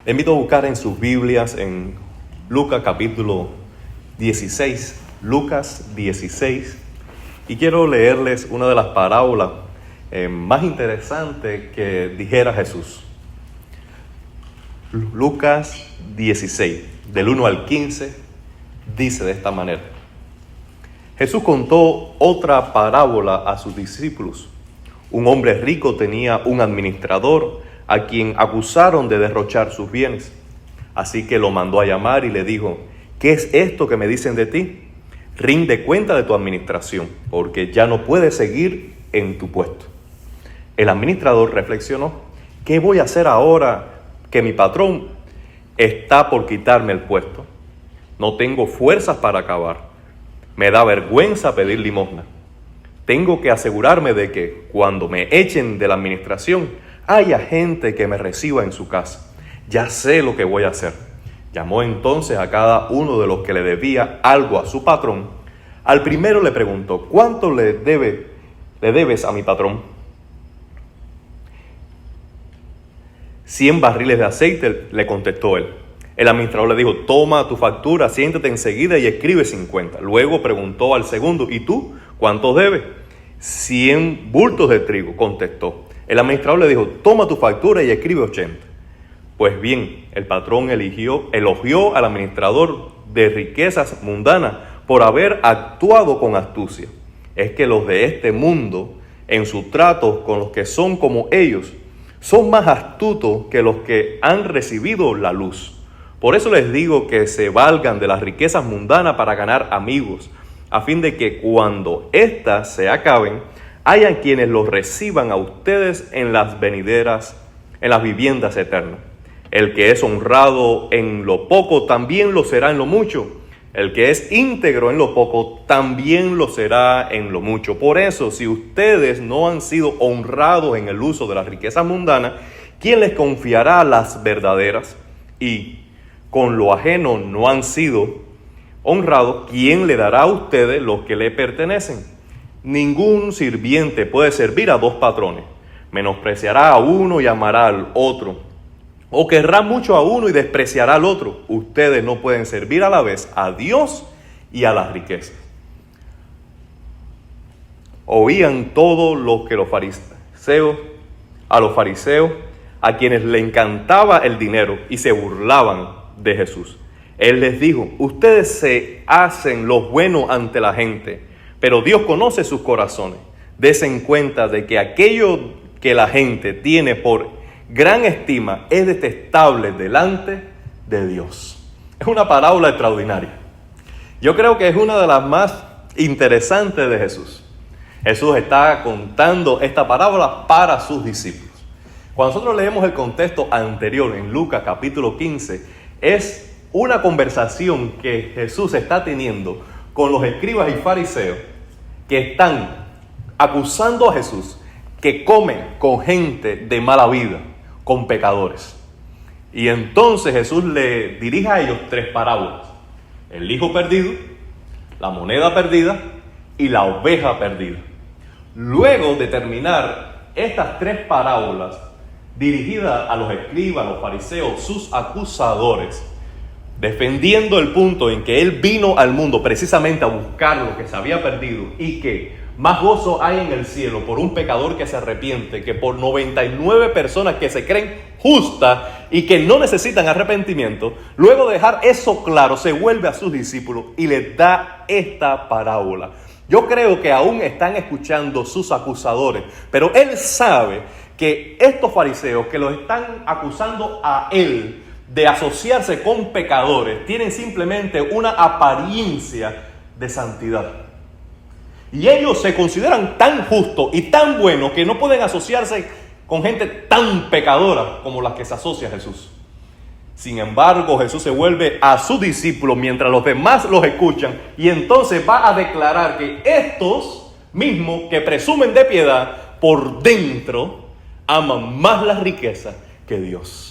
Les invito a buscar en sus Biblias en Lucas capítulo 16, Lucas 16, y quiero leerles una de las parábolas más interesantes que dijera Jesús. Lucas 16, del 1 al 15, dice de esta manera: Jesús contó otra parábola a sus discípulos. Un hombre rico tenía un administrador a quien acusaron de derrochar sus bienes. Así que lo mandó a llamar y le dijo: ¿qué es esto que me dicen de ti? Rinde cuenta de tu administración, porque ya no puedes seguir en tu puesto. El administrador reflexionó: ¿qué voy a hacer ahora que mi patrón está por quitarme el puesto? No tengo fuerzas para acabar. Me da vergüenza pedir limosna. Tengo que asegurarme de que cuando me echen de la administración haya gente que me reciba en su casa. Ya sé lo que voy a hacer. Llamó entonces a cada uno de los que le debía algo a su patrón. Al primero le preguntó: ¿cuánto le debes a mi patrón? 100 barriles de aceite, le contestó él. El administrador le dijo: toma tu factura, siéntate enseguida y escribe 50. Luego preguntó al segundo: ¿y tú cuánto debes? 100 bultos de trigo, contestó. El administrador le dijo: toma tu factura y escribe 80. Pues bien, el patrón elogió al administrador de riquezas mundanas por haber actuado con astucia. Es que los de este mundo, en su trato con los que son como ellos, son más astutos que los que han recibido la luz. Por eso les digo que se valgan de las riquezas mundanas para ganar amigos, a fin de que cuando éstas se acaben, hayan quienes los reciban a ustedes en las viviendas eternas. El que es honrado en lo poco, también lo será en lo mucho. El que es íntegro en lo poco, también lo será en lo mucho. Por eso, si ustedes no han sido honrados en el uso de las riquezas mundanas, ¿quién les confiará las verdaderas? Y con lo ajeno no han sido honrados, ¿quién le dará a ustedes lo que le pertenecen? Ningún sirviente puede servir a dos patrones. Menospreciará a uno y amará al otro, o querrá mucho a uno y despreciará al otro. Ustedes no pueden servir a la vez a Dios y a las riquezas. Oían todos los fariseos, a quienes le encantaba el dinero, y se burlaban de Jesús. Él les dijo: ustedes se hacen los buenos ante la gente, pero Dios conoce sus corazones. Desen cuenta de que aquello que la gente tiene por gran estima es detestable delante de Dios. Es una parábola extraordinaria. Yo creo que es una de las más interesantes de Jesús. Jesús está contando esta parábola para sus discípulos. Cuando nosotros leemos el contexto anterior en Lucas capítulo 15, es una conversación que Jesús está teniendo con los escribas y fariseos que están acusando a Jesús que come con gente de mala vida, con pecadores. Y entonces Jesús le dirige a ellos tres parábolas: el hijo perdido, la moneda perdida y la oveja perdida. Luego de terminar estas tres parábolas dirigidas a los escribas, a los fariseos, sus acusadores, defendiendo el punto en que Él vino al mundo precisamente a buscar lo que se había perdido, y que más gozo hay en el cielo por un pecador que se arrepiente que por 99 personas que se creen justas y que no necesitan arrepentimiento. Luego de dejar eso claro, se vuelve a sus discípulos y les da esta parábola. Yo creo que aún están escuchando sus acusadores, pero Él sabe que estos fariseos que los están acusando a Él de asociarse con pecadores tienen simplemente una apariencia de santidad. Y ellos se consideran tan justos y tan buenos que no pueden asociarse con gente tan pecadora como las que se asocia a Jesús. Sin embargo, Jesús se vuelve a sus discípulos mientras los demás los escuchan, y entonces va a declarar que estos mismos que presumen de piedad, por dentro aman más la riqueza que Dios.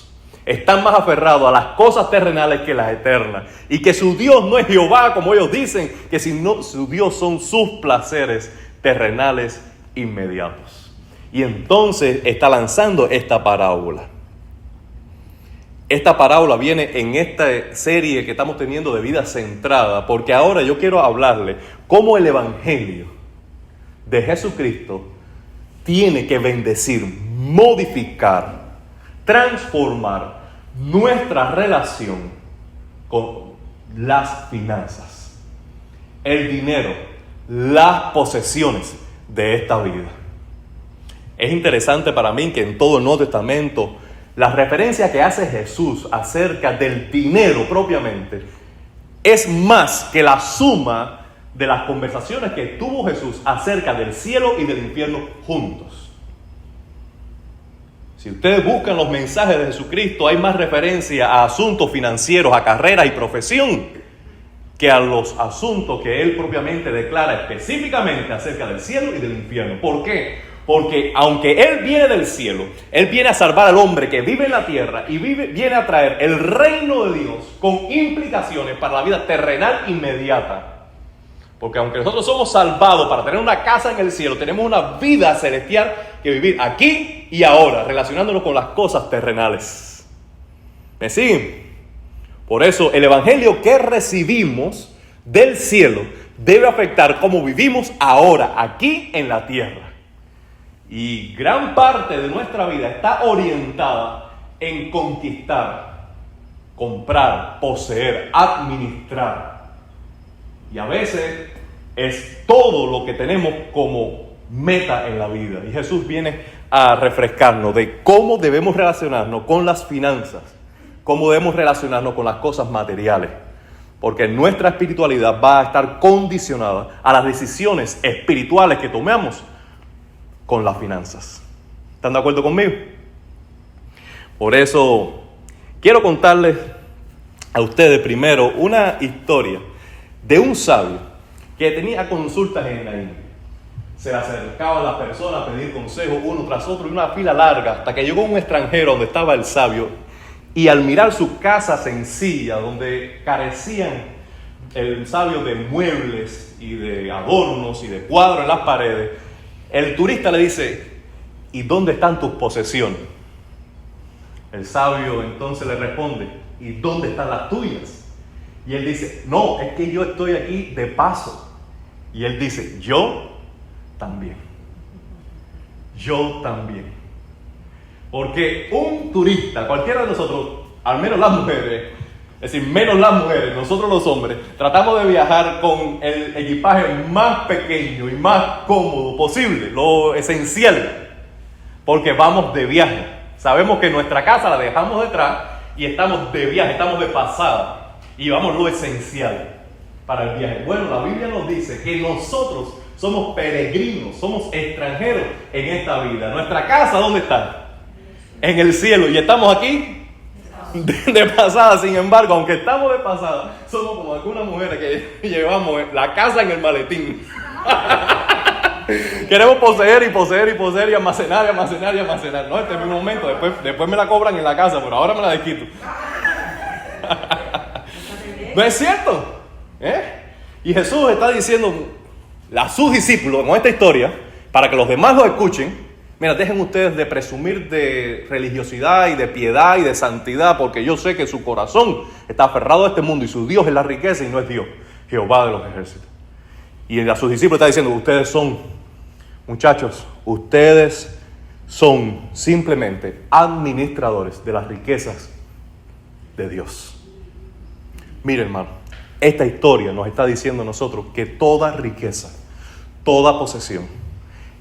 Están más aferrados a las cosas terrenales que las eternas. Y que su Dios no es Jehová, como ellos dicen, que sino su Dios son sus placeres terrenales inmediatos. Y entonces está lanzando esta parábola. Esta parábola viene en esta serie que estamos teniendo de vida centrada, porque ahora yo quiero hablarle cómo el Evangelio de Jesucristo tiene que bendecir, modificar, transformar nuestra relación con las finanzas, el dinero, las posesiones de esta vida. Es interesante para mí que en todo el Nuevo Testamento la referencia que hace Jesús acerca del dinero propiamente es más que la suma de las conversaciones que tuvo Jesús acerca del cielo y del infierno juntos. Si ustedes buscan los mensajes de Jesucristo, hay más referencia a asuntos financieros, a carreras y profesión, que a los asuntos que Él propiamente declara específicamente acerca del cielo y del infierno. ¿Por qué? Porque aunque Él viene del cielo, Él viene a salvar al hombre que vive en la tierra y viene a traer el reino de Dios con implicaciones para la vida terrenal inmediata. Porque aunque nosotros somos salvados para tener una casa en el cielo, tenemos una vida celestial que vivir aquí y ahora, relacionándonos con las cosas terrenales. ¿Me siguen? Por eso el evangelio que recibimos del cielo debe afectar cómo vivimos ahora, aquí en la tierra. Y gran parte de nuestra vida está orientada en conquistar, comprar, poseer, administrar. Y a veces es todo lo que tenemos como meta en la vida. Y Jesús viene a refrescarnos de cómo debemos relacionarnos con las finanzas, cómo debemos relacionarnos con las cosas materiales. Porque nuestra espiritualidad va a estar condicionada a las decisiones espirituales que tomemos con las finanzas. ¿Están de acuerdo conmigo? Por eso quiero contarles a ustedes primero una historia de un sabio que tenía consultas en la India. Se le acercaban las personas a pedir consejos uno tras otro y una fila larga hasta que llegó un extranjero donde estaba el sabio, y al mirar su casa sencilla donde carecían el sabio de muebles y de adornos y de cuadros en las paredes, el turista le dice: ¿y dónde están tus posesiones? El sabio entonces le responde: ¿y dónde están las tuyas? Y él dice: no, es que yo estoy aquí de paso. Y él dice: yo también. Yo también. Porque un turista, cualquiera de nosotros, al menos las mujeres, es decir, menos las mujeres, nosotros los hombres, tratamos de viajar con el equipaje más pequeño y más cómodo posible, lo esencial, porque vamos de viaje. Sabemos que nuestra casa la dejamos detrás y estamos de viaje, estamos de pasada, y llevamos lo esencial para el viaje. Bueno, la Biblia nos dice que nosotros somos peregrinos, somos extranjeros en esta vida. Nuestra casa, ¿dónde está? En el cielo, y estamos aquí de pasada. Sin embargo, aunque estamos de pasada, somos como algunas mujeres que llevamos la casa en el maletín. Queremos poseer y poseer y poseer y almacenar y almacenar y almacenar. No, este es mi momento, después me la cobran en la casa, pero ahora me la desquito. ¿No es cierto? Y Jesús está diciendo a sus discípulos con esta historia, para que los demás lo escuchen: mira, dejen ustedes de presumir de religiosidad y de piedad y de santidad, porque yo sé que su corazón está aferrado a este mundo y su Dios es la riqueza y no es Dios, Jehová de los ejércitos. Y a sus discípulos está diciendo: ustedes son, muchachos, ustedes son simplemente administradores de las riquezas de Dios. Mire, hermano, esta historia nos está diciendo a nosotros que toda riqueza, toda posesión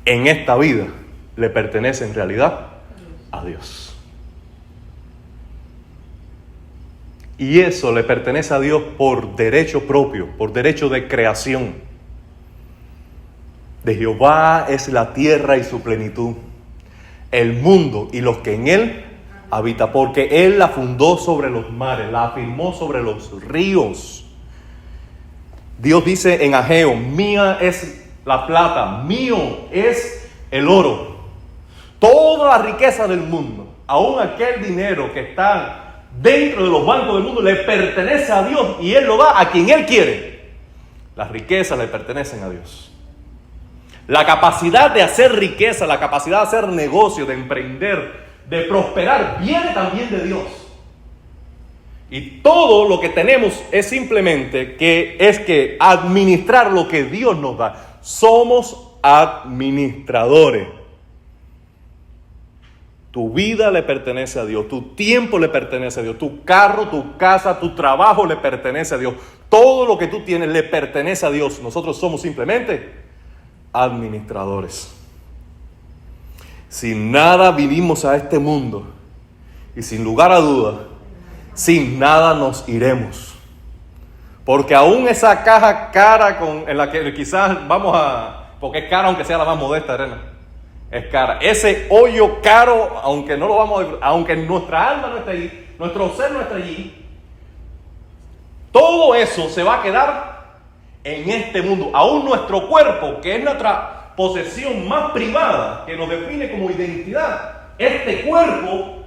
en esta vida le pertenece en realidad a Dios. Y eso le pertenece a Dios por derecho propio, por derecho de creación. De Jehová es la tierra y su plenitud, el mundo y los que en él habitan, porque Él la fundó sobre los mares, la afirmó sobre los ríos. Dios dice en Ageo: mía es la plata, mío es el oro. Toda la riqueza del mundo, aún aquel dinero que está dentro de los bancos del mundo, le pertenece a Dios y Él lo da a quien Él quiere. Las riquezas le pertenecen a Dios. La capacidad de hacer riqueza, la capacidad de hacer negocio, de emprender, de prosperar, viene también de Dios. Y todo lo que tenemos es simplemente que administrar lo que Dios nos da. Somos administradores. Tu vida le pertenece a Dios, tu tiempo le pertenece a Dios, tu carro, tu casa, tu trabajo le pertenece a Dios. Todo lo que tú tienes le pertenece a Dios. Nosotros somos simplemente administradores. Sin nada vinimos a este mundo y sin lugar a dudas, sin nada nos iremos. Porque aún esa caja cara en la que quizás porque es cara aunque sea la más modesta, Arena. Es cara. Ese hoyo caro, aunque no lo vamos a, aunque nuestra alma no esté allí, nuestro ser no esté allí, todo eso se va a quedar en este mundo. Aún nuestro cuerpo, que es nuestra posesión más privada, que nos define como identidad, este cuerpo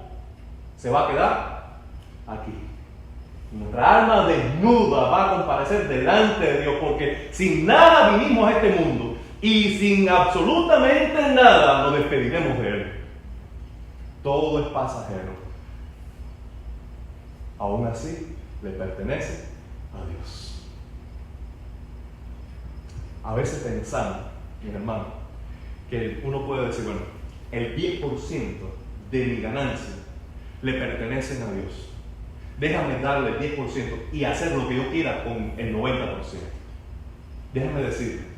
se va a quedar aquí. Nuestra alma desnuda va a comparecer delante de Dios, porque sin nada vinimos a este mundo y sin absolutamente nada nos despediremos de Él. Todo es pasajero. Aún así, le pertenece a Dios. A veces pensamos, mi hermano, que uno puede decir, bueno, el 10% de mi ganancia le pertenecen a Dios. Déjame darle el 10% y hacer lo que yo quiera con el 90%. Déjame decir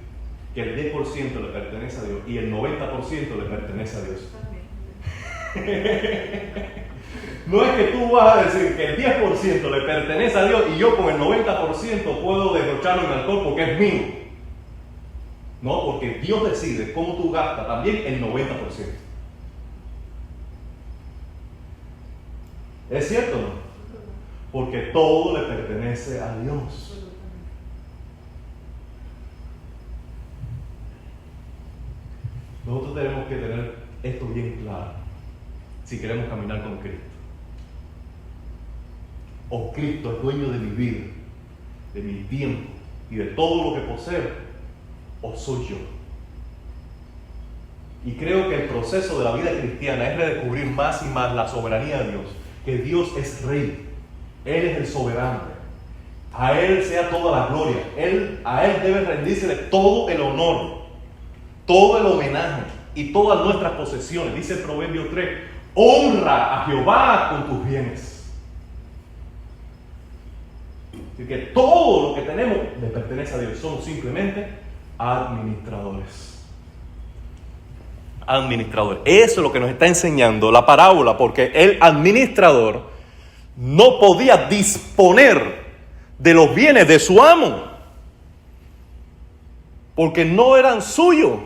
que el 10% le pertenece a Dios y el 90% le pertenece a Dios. No es que tú vas a decir que el 10% le pertenece a Dios y yo con el 90% puedo derrocharlo en alcohol porque es mío. No, porque Dios decide cómo tú gastas también el 90%. ¿Es cierto o no? Porque todo le pertenece a Dios. Nosotros tenemos que tener esto bien claro si queremos caminar con Cristo. O Cristo es dueño de mi vida, de mi tiempo y de todo lo que poseo, o soy yo. Y creo que el proceso de la vida cristiana es redescubrir más y más la soberanía de Dios, que Dios es Rey, Él es el soberano, a Él sea toda la gloria, a Él debe rendírsele todo el honor, todo el homenaje y todas nuestras posesiones. Dice el Proverbio 3, honra a Jehová con tus bienes. Así que todo lo que tenemos le pertenece a Dios. Somos simplemente administradores. Administradores. Eso es lo que nos está enseñando la parábola, porque el administrador no podía disponer de los bienes de su amo, porque no eran suyos.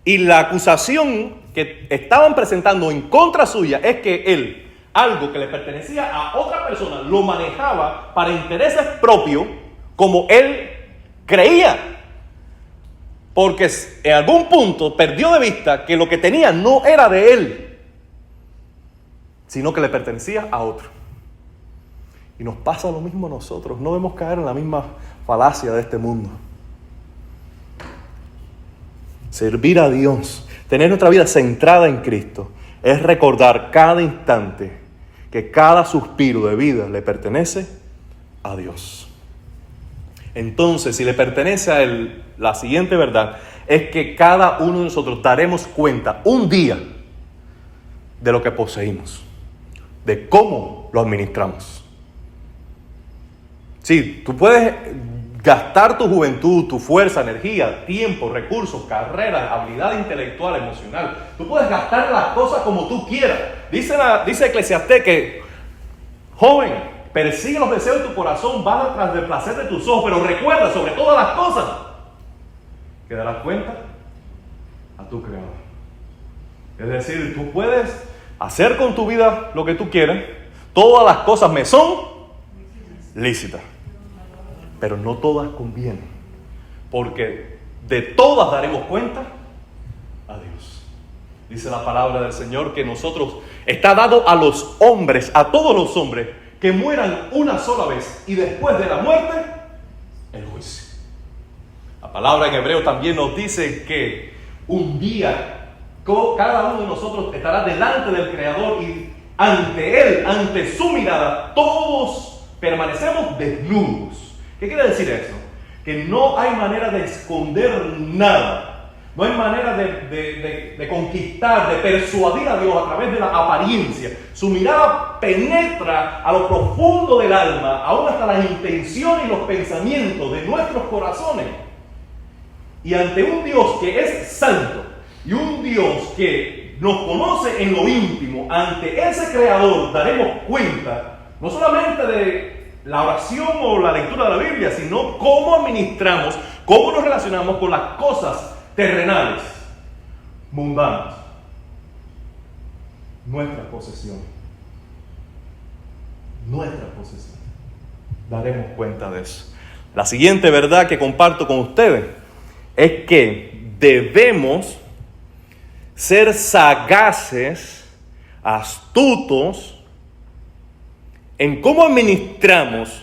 Y la acusación que estaban presentando en contra suya es que él, algo que le pertenecía a otra persona, lo manejaba para intereses propios, como él creía. Porque en algún punto perdió de vista que lo que tenía no era de él, sino que le pertenecía a otro. Y nos pasa lo mismo a nosotros. No debemos caer en la misma falacia de este mundo. Servir a Dios, tener nuestra vida centrada en Cristo, es recordar cada instante que cada suspiro de vida le pertenece a Dios. Entonces, si le pertenece a Él, la siguiente verdad es que cada uno de nosotros daremos cuenta un día de lo que poseímos, de cómo lo administramos. Sí, tú puedes gastar tu juventud, tu fuerza, energía, tiempo, recursos, carrera, habilidad intelectual, emocional. Tú puedes gastar las cosas como tú quieras. Dice Eclesiastés que, joven, persigue los deseos de tu corazón, va tras del placer de tus ojos, pero recuerda sobre todas las cosas que darás cuenta a tu Creador. Es decir, tú puedes hacer con tu vida lo que tú quieras, todas las cosas me son lícitas, pero no todas convienen, porque de todas daremos cuenta a Dios. Dice la palabra del Señor que nosotros está dado a los hombres, a todos los hombres, que mueran una sola vez y después de la muerte, el juicio. La palabra en hebreo también nos dice que un día cada uno de nosotros estará delante del Creador ante Él, ante su mirada, todos permanecemos desnudos. ¿Qué quiere decir eso? Que no hay manera de esconder nada. No hay manera de conquistar, de persuadir a Dios a través de la apariencia. Su mirada penetra a lo profundo del alma, aún hasta las intenciones y los pensamientos de nuestros corazones. Y ante un Dios que es santo y un Dios que nos conoce en lo íntimo, ante ese Creador daremos cuenta no solamente de la oración o la lectura de la Biblia, sino cómo administramos, cómo nos relacionamos con las cosas terrenales, mundanas, nuestra posesión. Nuestra posesión. Daremos cuenta de eso. La siguiente verdad que comparto con ustedes es que debemos ser sagaces, astutos en cómo administramos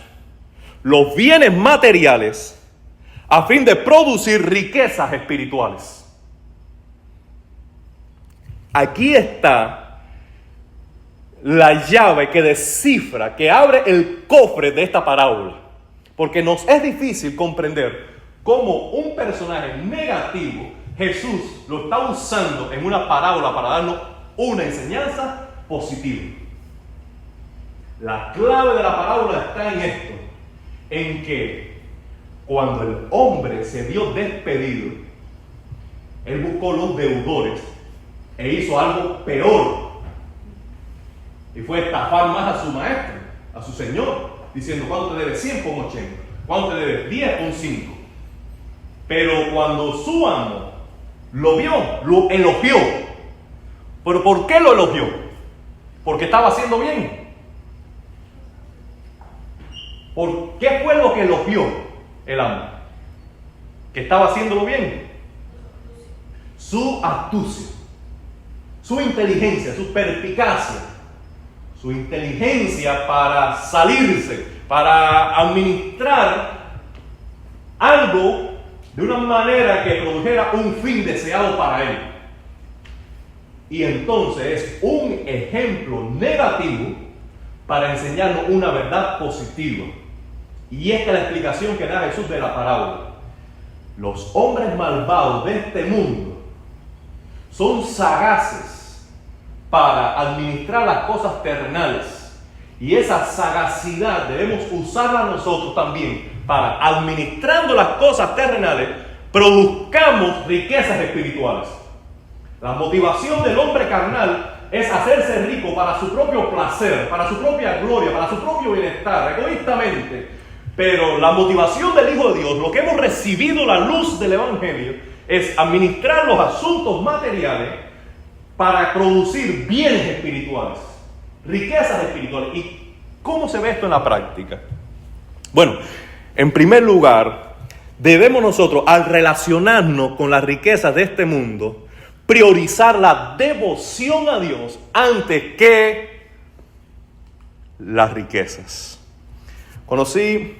los bienes materiales a fin de producir riquezas espirituales. Aquí está la llave que descifra, que abre el cofre de esta parábola. Porque nos es difícil comprender cómo un personaje negativo, Jesús, lo está usando en una parábola para darnos una enseñanza positiva. La clave de la parábola está en esto, en que cuando el hombre se vio despedido, él buscó los deudores e hizo algo peor. Y fue estafar más a su maestro, a su señor, diciendo: ¿cuánto te debe? 100 con 80. ¿Cuánto te debe? 10 con 5. Pero cuando su amo lo vio, lo elogió. ¿Pero por qué lo elogió? Porque estaba haciendo bien. ¿Por qué fue lo que elogió el amo? Que estaba haciéndolo bien. Su astucia, su inteligencia, su perspicacia, su inteligencia para salirse, para administrar algo de una manera que produjera un fin deseado para él. Y entonces es un ejemplo negativo para enseñarnos una verdad positiva. Y esta es la explicación que da Jesús de la parábola. Los hombres malvados de este mundo son sagaces para administrar las cosas terrenales. Y esa sagacidad debemos usarla nosotros también para, administrando las cosas terrenales, produzcamos riquezas espirituales. La motivación del hombre carnal es hacerse rico para su propio placer, para su propia gloria, para su propio bienestar, egoístamente. Pero la motivación del Hijo de Dios, lo que hemos recibido la luz del Evangelio, es administrar los asuntos materiales para producir bienes espirituales, riquezas espirituales. ¿Y cómo se ve esto en la práctica? Bueno, en primer lugar, debemos nosotros, al relacionarnos con las riquezas de este mundo, priorizar la devoción a Dios antes que las riquezas. Conocí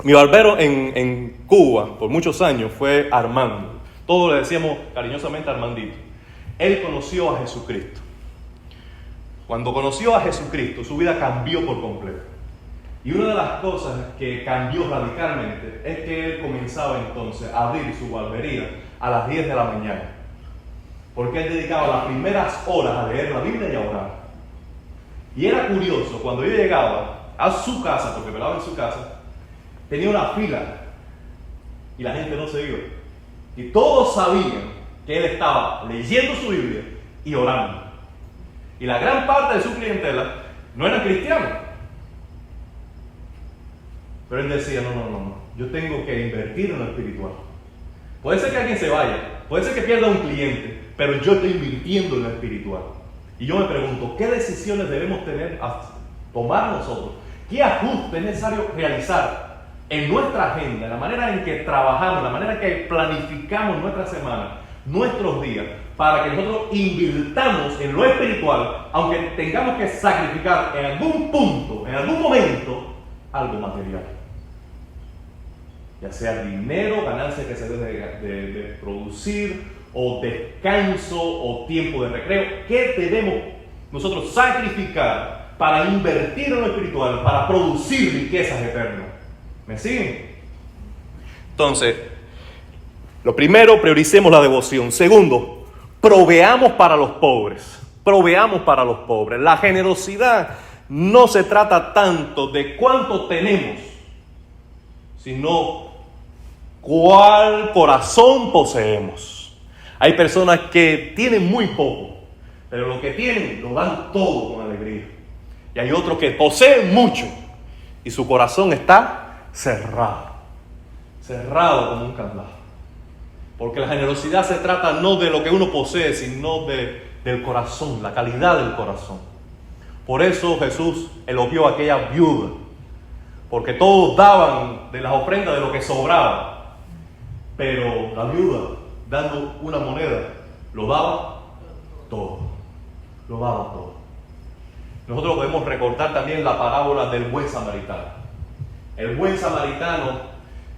mi barbero en Cuba por muchos años, fue Armando. Todos le decíamos cariñosamente Armandito. Él conoció a Jesucristo. Cuando conoció a Jesucristo, su vida cambió por completo. Y una de las cosas que cambió radicalmente es que él comenzaba entonces a abrir su barbería a las 10 de la mañana. Porque él dedicaba las primeras horas a leer la Biblia y a orar. Y era curioso, cuando yo llegaba a su casa, porque velaba en su casa, tenía una fila y la gente no se iba. Y todos sabían que él estaba leyendo su Biblia y orando. Y la gran parte de su clientela no eran cristianos. Pero él decía: no, yo tengo que invertir en lo espiritual. Puede ser que alguien se vaya, puede ser que pierda un cliente, pero yo estoy invirtiendo en lo espiritual. Y yo me pregunto, ¿qué decisiones debemos tomar nosotros? ¿Qué ajuste es necesario realizar en nuestra agenda, en la manera en que trabajamos, en la manera en que planificamos nuestra semana, nuestros días, para que nosotros invirtamos en lo espiritual, aunque tengamos que sacrificar en algún punto, en algún momento, algo material? Ya sea dinero, ganancia que se debe de producir, o descanso, o tiempo de recreo. ¿Qué debemos nosotros sacrificar para invertir en lo espiritual, para producir riquezas eternas. ¿Me siguen? Entonces, lo primero, prioricemos la devoción. Segundo, proveamos para los pobres. Proveamos para los pobres. La generosidad no se trata tanto de cuánto tenemos, sino cuál corazón poseemos. Hay personas que tienen muy poco, pero lo que tienen lo dan todo con alegría. Y hay otros que poseen mucho y su corazón está cerrado como un candado. Porque la generosidad se trata no de lo que uno posee, sino del corazón, la calidad del corazón. Por eso Jesús elogió a aquella viuda, porque todos daban de las ofrendas de lo que sobraba, pero la viuda, dando una moneda, lo daba todo. Lo daba todo. Nosotros podemos recordar también la parábola del buen samaritano. El buen samaritano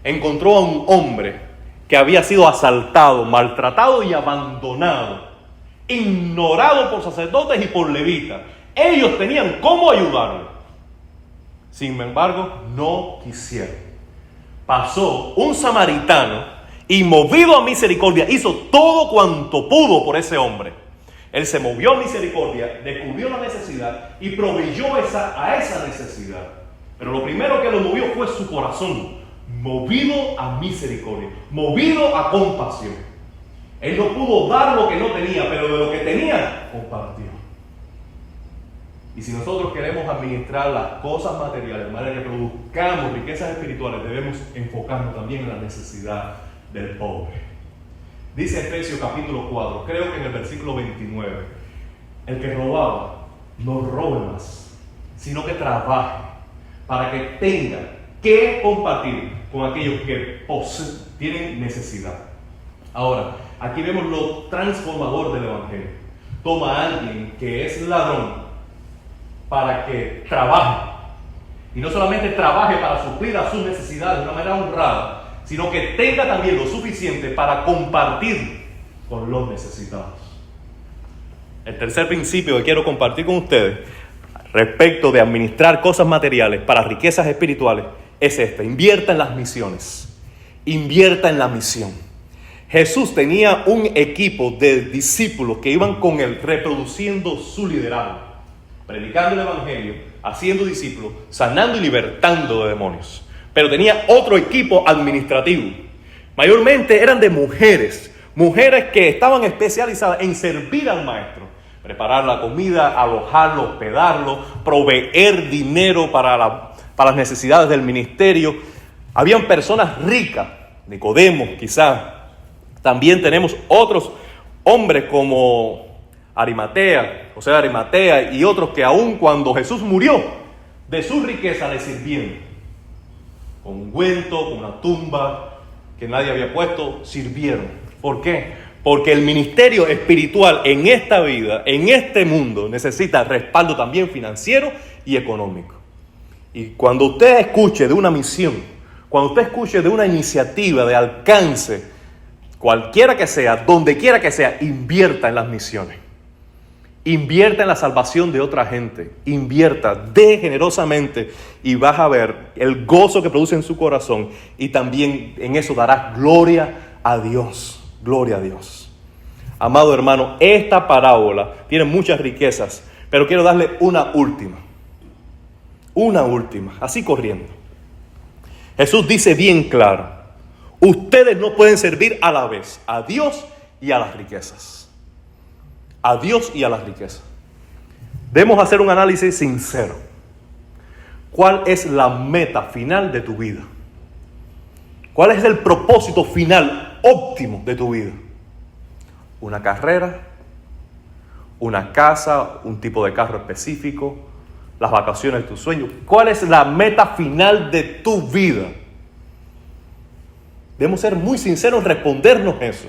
encontró a un hombre que había sido asaltado, maltratado y abandonado, ignorado por sacerdotes y por levitas. Ellos tenían cómo ayudarlo. Sin embargo, no quisieron. Pasó un samaritano y, movido a misericordia, hizo todo cuanto pudo por ese hombre. Él se movió a misericordia, descubrió la necesidad y proveyó a esa necesidad. Pero lo primero que lo movió fue su corazón, movido a misericordia, movido a compasión. Él no pudo dar lo que no tenía, pero de lo que tenía, compartió. Y si nosotros queremos administrar las cosas materiales de manera que produzcamos riquezas espirituales, debemos enfocarnos también en la necesidad del pobre. Dice Efesios capítulo 4, creo que en el versículo 29, el que robaba, no robe más, sino que trabaje para que tenga que compartir con aquellos que tienen necesidad. Ahora, aquí vemos lo transformador del Evangelio. Toma a alguien que es ladrón para que trabaje. Y no solamente trabaje para suplir a sus necesidades de una manera honrada, sino que tenga también lo suficiente para compartir con los necesitados. El tercer principio que quiero compartir con ustedes respecto de administrar cosas materiales para riquezas espirituales es este: invierta en las misiones. Invierta en la misión. Jesús tenía un equipo de discípulos que iban con él reproduciendo su liderazgo, predicando el evangelio, haciendo discípulos, sanando y libertando de demonios. Pero tenía otro equipo administrativo. Mayormente eran de mujeres que estaban especializadas en servir al maestro, preparar la comida, alojarlo, hospedarlo, proveer dinero para las necesidades del ministerio. Habían personas ricas, Nicodemo quizás. También tenemos otros hombres como José de Arimatea y otros que aun cuando Jesús murió, de su riqueza le sirvieron. Con ungüento, con una tumba que nadie había puesto, sirvieron. ¿Por qué? Porque el ministerio espiritual en esta vida, en este mundo, necesita respaldo también financiero y económico. Y cuando usted escuche de una misión, cuando usted escuche de una iniciativa de alcance, cualquiera que sea, donde quiera que sea, invierta en las misiones. Invierta en la salvación de otra gente. Invierta, dé generosamente y vas a ver el gozo que produce en su corazón, y también en eso darás gloria a Dios. Gloria a Dios. Amado hermano, esta parábola tiene muchas riquezas, pero quiero darle una última, así corriendo. Jesús dice bien claro: ustedes no pueden servir a la vez a Dios y a las riquezas. A Dios y a las riquezas. Debemos hacer un análisis sincero. ¿Cuál es la meta final de tu vida? ¿Cuál es el propósito final óptimo de tu vida? ¿Una carrera? ¿Una casa? ¿Un tipo de carro específico? ¿Las vacaciones de tus sueños? ¿Cuál es la meta final de tu vida? Debemos ser muy sinceros en respondernos eso.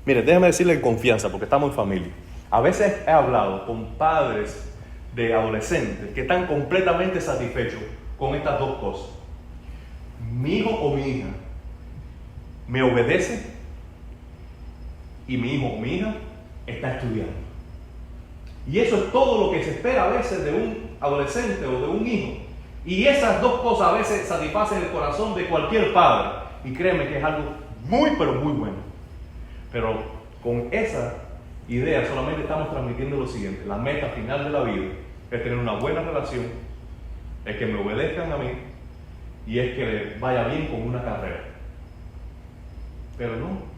Mire, déjame decirle en confianza, porque estamos en familia. A veces he hablado con padres de adolescentes que están completamente satisfechos con estas dos cosas. Mi hijo o mi hija me obedece y mi hijo o mi hija está estudiando. Y eso es todo lo que se espera a veces de un adolescente o de un hijo. Y esas dos cosas a veces satisfacen el corazón de cualquier padre. Y créeme que es algo muy, pero muy bueno. Pero con esa idea solamente estamos transmitiendo lo siguiente. La meta final de la vida es tener una buena relación, es que me obedezcan a mí y es que le vaya bien con una carrera. Pero no.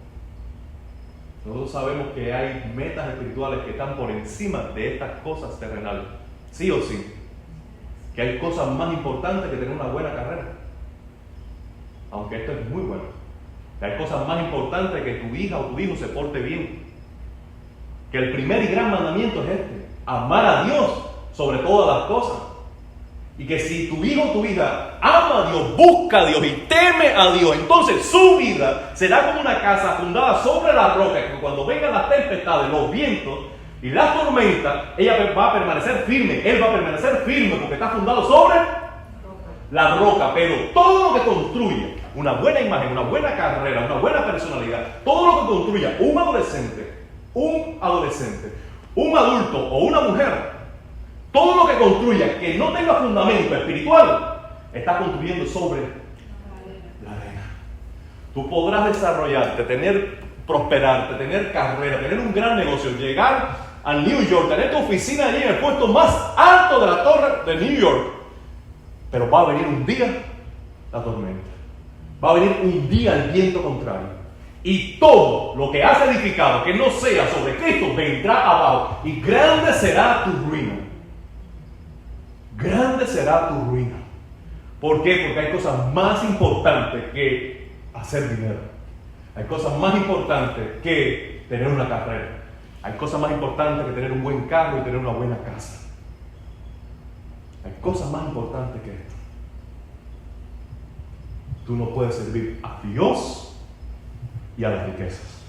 Nosotros sabemos que hay metas espirituales que están por encima de estas cosas terrenales. Sí o sí. Que hay cosas más importantes que tener una buena carrera. Aunque esto es muy bueno. Que hay cosas más importantes que tu hija o tu hijo se porte bien. Que el primer y gran mandamiento es este: amar a Dios sobre todas las cosas. Y que si tu hijo o tu hija ama a Dios, busca a Dios y teme a Dios, entonces su vida será como una casa fundada sobre la roca, que cuando vengan las tempestades, los vientos y las tormentas, ella va a permanecer firme, él va a permanecer firme porque está fundado sobre la roca. Pero todo lo que construya una buena imagen, una buena carrera, una buena personalidad, todo lo que construya un adolescente, un adulto o una mujer, todo lo que construya que no tenga fundamento espiritual, está construyendo sobre la arena. Tú podrás desarrollarte, prosperarte, tener carrera, tener un gran negocio, llegar a New York, tener tu oficina allí en el puesto más alto de la torre de New York. Pero va a venir un día la tormenta. Va a venir un día el viento contrario. Y todo lo que has edificado que no sea sobre Cristo vendrá abajo. Y grande será tu ruina. Grande será tu ruina. ¿Por qué? Porque hay cosas más importantes que hacer dinero. Hay cosas más importantes que tener una carrera. Hay cosas más importantes que tener un buen carro y tener una buena casa. Hay cosas más importantes que esto. Tú no puedes servir a Dios y a las riquezas.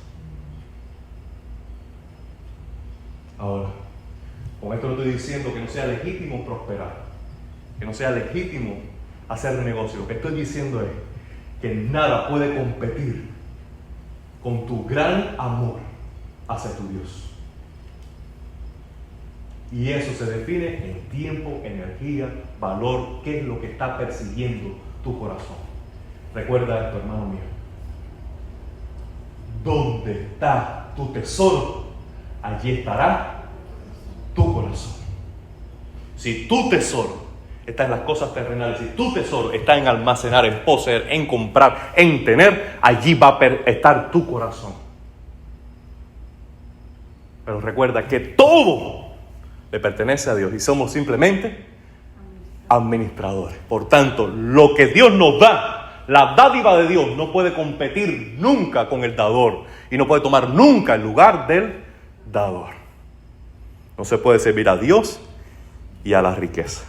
Ahora, con esto no estoy diciendo que no sea legítimo prosperar, que no sea legítimo hacer negocio. Lo que estoy diciendo es que nada puede competir con tu gran amor hacia tu Dios. Y eso se define en tiempo, energía, valor, qué es lo que está persiguiendo tu corazón. Recuerda esto, hermano mío. ¿Dónde está tu tesoro? Allí estará tu corazón. Si tu tesoro está en las cosas terrenales, si tu tesoro está en almacenar, en poseer, en comprar, en tener, allí va a estar tu corazón. Pero recuerda que todo le pertenece a Dios y somos simplemente administradores. Por tanto, lo que Dios nos da, la dádiva de Dios, no puede competir nunca con el dador y no puede tomar nunca el lugar del dador. No se puede servir a Dios y a la riqueza.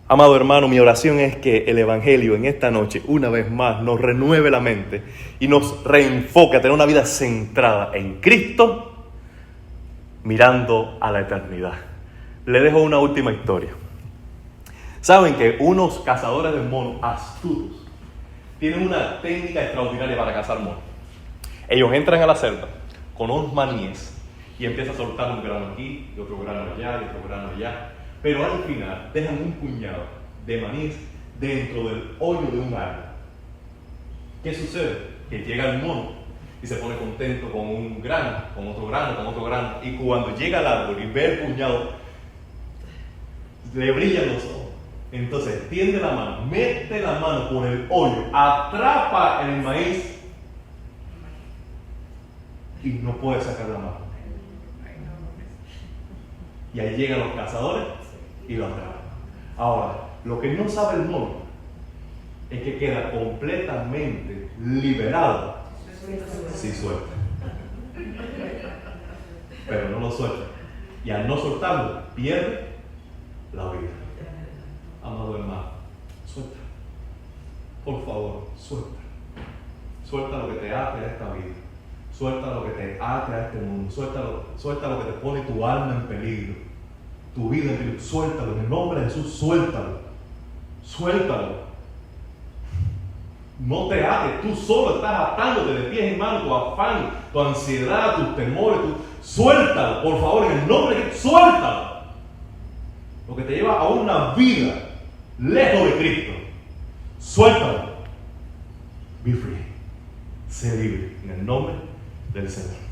Amado hermano, mi oración es que el Evangelio en esta noche, una vez más, nos renueve la mente y nos reenfoque a tener una vida centrada en Cristo, mirando a la eternidad. Le dejo una última historia. Saben que unos cazadores de monos astutos tienen una técnica extraordinaria para cazar monos. Ellos entran a la selva con unos maníes y empiezan a soltar un grano aquí, y otro grano allá, y otro grano allá. Pero al final dejan un puñado de maníes dentro del hoyo de un árbol. ¿Qué sucede? Que llega el mono y se pone contento con un grano, con otro grano, con otro grano. Y cuando llega al árbol y ve el puñado, le brillan los ojos. Entonces extiende la mano, mete la mano por el hoyo, atrapa el maíz y no puede sacar la mano. Y ahí llegan los cazadores y lo atrapan. Ahora, lo que no sabe el mono es que queda completamente liberado si suelta. Pero no lo suelta. Y al no soltarlo, pierde la vida. Amado hermano, suelta. Por favor, suelta. Suelta lo que te ate a esta vida. Suelta lo que te ate a este mundo. Suelta lo que te pone tu alma en peligro. Tu vida en peligro. Suéltalo. En el nombre de Jesús, suéltalo. Suéltalo. No te ates. Tú solo estás atándote de pies y manos tu afán, tu ansiedad, tus temores. Suéltalo, por favor, en el nombre de Cristo, suéltalo. Lo que te lleva a una vida lejos de Cristo. Suéltalo. Be free. Sé libre en el nombre del Señor.